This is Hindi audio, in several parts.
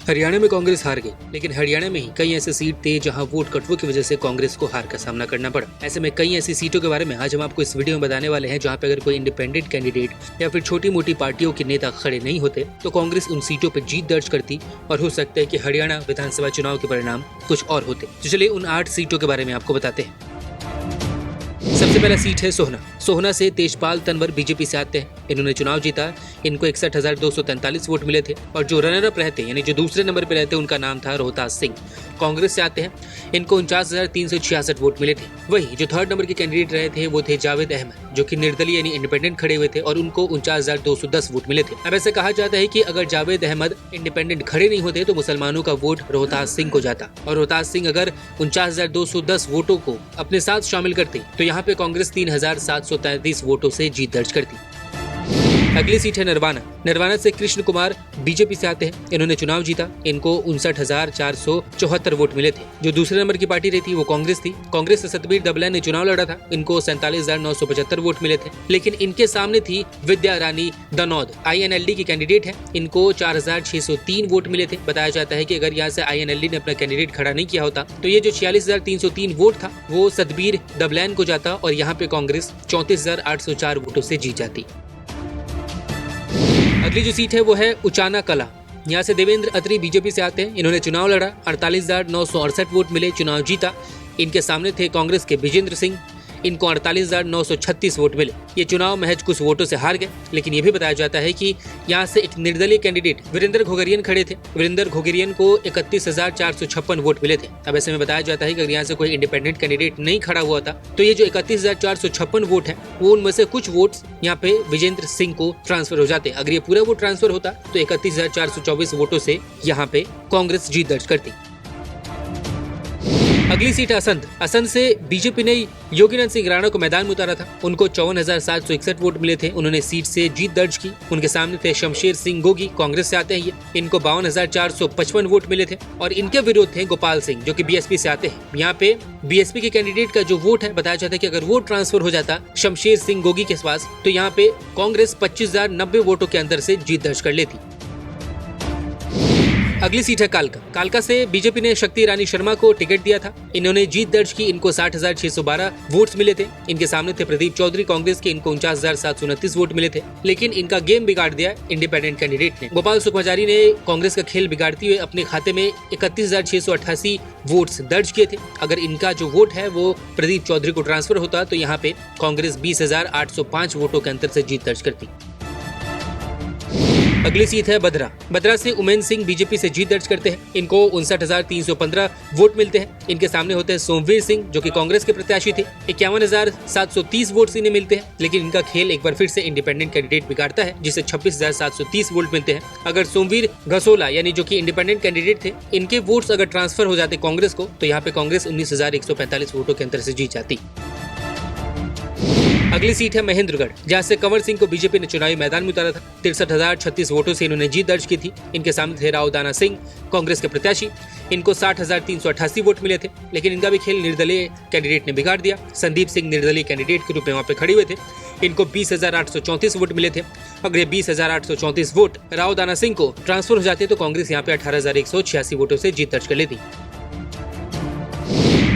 हरियाणा में कांग्रेस हार गई, लेकिन हरियाणा में ही कई ऐसे सीट थे जहां वोट कटवों की वजह से कांग्रेस को हार का सामना करना पड़ा। ऐसे में कई ऐसी सीटों के बारे में आज हम आपको इस वीडियो में बताने वाले हैं जहां पे अगर कोई इंडिपेंडेंट कैंडिडेट या फिर छोटी मोटी पार्टियों के नेता खड़े नहीं होते तो कांग्रेस उन सीटों पर जीत दर्ज करती और हो सकता है कि हरियाणा विधानसभा चुनाव के परिणाम कुछ और होते। तो चलिए उन 8 सीटों के बारे में आपको बताते हैं। सबसे पहला सीट है सोहना से तेजपाल तंवर बीजेपी से आते हैं। इन्होंने चुनाव जीता। इनको 61,243 वोट मिले थे और जो रनर अप रहते यानी जो दूसरे नंबर पे रहते उनका नाम था रोहतास सिंह। कांग्रेस से आते हैं। इनको 49,366 वोट मिले थे। वहीं जो थर्ड नंबर के कैंडिडेट रहे थे वो थे जावेद अहमद, जो कि निर्दलीय यानी इंडिपेंडेंट खड़े हुए थे और उनको 49,210 वोट मिले थे। अब ऐसे कहा जाता है कि अगर जावेद अहमद इंडिपेंडेंट खड़े नहीं होते तो मुसलमानों का वोट रोहतास सिंह को जाता और रोहतास सिंह अगर 49,210 वोटों को अपने साथ शामिल करते तो यहाँ पे कांग्रेस 3,733 वोटों से जीत दर्ज करती। अगली सीट है नरवाना से कृष्ण कुमार बीजेपी से आते हैं। इन्होंने चुनाव जीता। इनको 59,474 वोट मिले थे। जो दूसरे नंबर की पार्टी रही थी वो कांग्रेस थी। कांग्रेस से सतबीर दबला ने चुनाव लड़ा था। इनको 47,975 वोट मिले थे, लेकिन इनके सामने थी विद्या रानी दनौद, INLD की कैंडिडेट है। इनको 4,603 वोट मिले थे। बताया जाता है कि अगर यहाँ से INLD ने अपना कैंडिडेट खड़ा नहीं किया होता तो ये जो 46,303 वोट था वो सतबीर दबलैन को जाता और यहाँ पे कांग्रेस 34,804 वोटों से जीत जाती। अगली जो सीट है वो है उचाना कला। यहाँ से देवेंद्र अत्री बीजेपी से आते हैं। इन्होंने चुनाव लड़ा। 48,968 वोट मिले, चुनाव जीता। इनके सामने थे कांग्रेस के विजेंद्र सिंह। इनको 48,936 वोट मिले। ये चुनाव महज कुछ वोटों से हार गए, लेकिन ये भी बताया जाता है कि यहाँ से एक निर्दलीय कैंडिडेट वीरेंद्र घोगरियन खड़े थे। वीरेंद्र घोगरियन को 31,456 वोट मिले थे। अब ऐसे में बताया जाता है कि अगर यहाँ से कोई इंडिपेंडेंट कैंडिडेट नहीं खड़ा हुआ था तो ये जो 31,456 वोट है वो उनमें से कुछ वोट्स यहाँ पे विजेंद्र सिंह को ट्रांसफर हो जाते। अगर ये पूरा वोट ट्रांसफर होता तो 31,424 वोटों से यहाँ पे कांग्रेस जीत दर्ज करती। अगली सीट है असंध से बीजेपी ने योगीनंद सिंह राणा को मैदान में उतारा था। उनको 54,761 वोट मिले थे। उन्होंने सीट से जीत दर्ज की। उनके सामने थे शमशेर सिंह गोगी, कांग्रेस से आते हैं ये। इनको 52,455 वोट मिले थे और इनके विरोध थे गोपाल सिंह, जो कि BSP से आते हैं। यहाँ पे BSP के कैंडिडेट का जो वोट है बताया जाता है कि अगर वो ट्रांसफर हो जाता शमशेर सिंह गोगी के पास तो यहाँ पे कांग्रेस 25,090 वोटों के अंदर से जीत दर्ज कर लेती। अगली सीट है कालका से बीजेपी ने शक्ति रानी शर्मा को टिकट दिया था। इन्होंने जीत दर्ज की। इनको 60,612 वोट्स मिले थे। इनके सामने थे प्रदीप चौधरी कांग्रेस के। इनको 49,729 वोट मिले थे, लेकिन इनका गेम बिगाड़ दिया इंडिपेंडेंट कैंडिडेट ने। गोपाल सुखमचारी ने कांग्रेस का खेल बिगाड़ते हुए अपने खाते में 31,688 वोट्स दर्ज किए थे। अगर इनका जो वोट है वो प्रदीप चौधरी को ट्रांसफर होता तो यहाँ पे कांग्रेस 20,805 वोटों के अंतर से जीत दर्ज करती। अगली सीट है बदरा से उमेन सिंह बीजेपी से जीत दर्ज करते हैं। इनको 59,315 वोट मिलते हैं। इनके सामने होते हैं सोमवीर सिंह, जो कि कांग्रेस के प्रत्याशी थे। 51,730 वोट इन्हें मिलते हैं, लेकिन इनका खेल एक बार फिर से इंडिपेंडेंट कैंडिडेट बिगाड़ता है, जिसे 26,730 वोट मिलते हैं। अगर सोमवीर घसोला यानी जो कि इंडिपेंडेंट कैंडिडेट थे, इनके वोट्स अगर ट्रांसफर हो जाते कांग्रेस को तो यहाँ पे कांग्रेस 19,145 वोटों के अंतर से जीत जाती। अगली सीट है महेंद्रगढ़, जहां से कंवर सिंह को बीजेपी ने चुनावी मैदान में उतारा था। 63,036 वोटों से इन्होंने जीत दर्ज की थी। इनके सामने थे राव दाना सिंह, कांग्रेस के प्रत्याशी। इनको 60,388 वोट मिले थे, लेकिन इनका भी खेल निर्दलीय कैंडिडेट ने बिगाड़ दिया। संदीप सिंह निर्दलीय कैंडिडेट के रूप में वहां पे खड़े हुए थे। इनको 20,834 वोट मिले थे। अगर ये 20,834 वोट राव दाना सिंह को ट्रांसफर हो जाते तो कांग्रेस यहाँ पे 18,186 वोटों से जीत दर्ज कर लेती।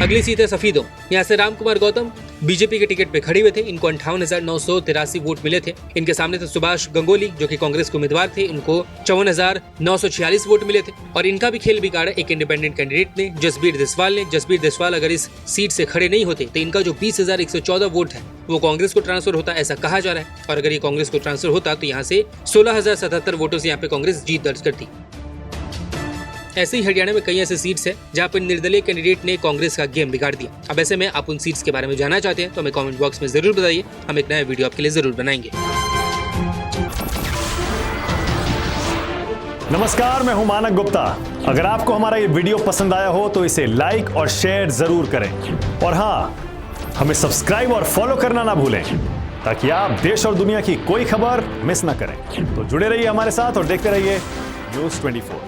अगली सीट है सफीदों। यहाँ से रामकुमार गौतम बीजेपी के टिकट पे खड़े हुए थे। इनको 58,983 वोट मिले थे। इनके सामने थे सुभाष गंगोली, जो कि कांग्रेस के उम्मीदवार थे। उनको 54,946 वोट मिले थे और इनका भी खेल बिगाड़ा एक इंडिपेंडेंट कैंडिडेट ने, जसबीर देसवाल ने। जसबीर देसवाल अगर इस सीट से खड़े नहीं होते तो इनका जो 20,114 वोट है वो कांग्रेस को ट्रांसफर होता, ऐसा कहा जा रहा है। और अगर ये कांग्रेस को ट्रांसफर होता तो यहाँ से 16,077 वोटों से यहाँ पे कांग्रेस जीत दर्ज करती। ऐसे ही हरियाणा में कई ऐसे सीट्स हैं जहां पर निर्दलीय कैंडिडेट ने कांग्रेस का गेम बिगाड़ दिया। अब ऐसे में आप उन सीट्स के बारे में जानना चाहते हैं तो हमें कमेंट बॉक्स में जरूर बताइए। हम एक नया वीडियो आपके लिए जरूर बनाएंगे। नमस्कार, मैं हूं मानक गुप्ता। अगर आपको हमारा ये वीडियो पसंद आया हो तो इसे लाइक और शेयर जरूर करें और हाँ, हमें सब्सक्राइब और फॉलो करना ना भूलें ताकि आप देश और दुनिया की कोई खबर मिस ना करें। तो जुड़े रहिए हमारे साथ और देखते रहिए News 24।